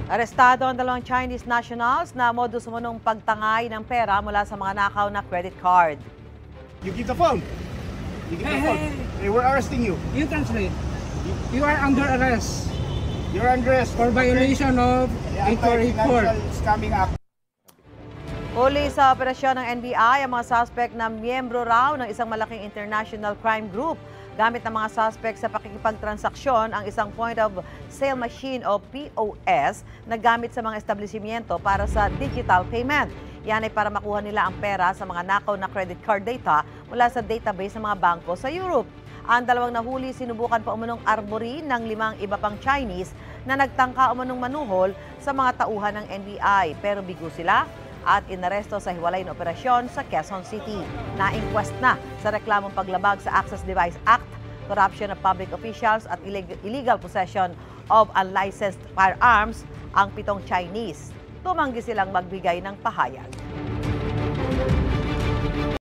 Arestado ang dalawang Chinese nationals na modus umunong pagtangay ng pera mula sa mga nakaw na credit card. You give the phone. You give the phone. Hey, we're arresting you. You translate. You are under arrest You're under arrest for violation of Inquiry Court. Anti-Financial Scamming Act. Huli sa operasyon ng NBI ang mga suspect na miyembro raw ng isang malaking international crime group. Gamit ng mga suspect sa pakikipagtransaksyon ang isang point of sale machine o POS na gamit sa mga establishmento para sa digital payment. Yan ay para makuha nila ang pera sa mga nakaw na credit card data mula sa database ng mga bangko sa Europe. Ang dalawang nahuli sinubukan pa umunong arbori ng 5 iba pang Chinese na nagtangka umunong manuhol sa mga tauhan ng NBI pero bigo sila at inaresto sa hiwalay na operasyon sa Quezon City. Na-inquest na sa reklamong paglabag sa Access Device Act, corruption of public officials at illegal possession of unlicensed firearms ang 7 Chinese. Tumanggi silang magbigay ng pahayag.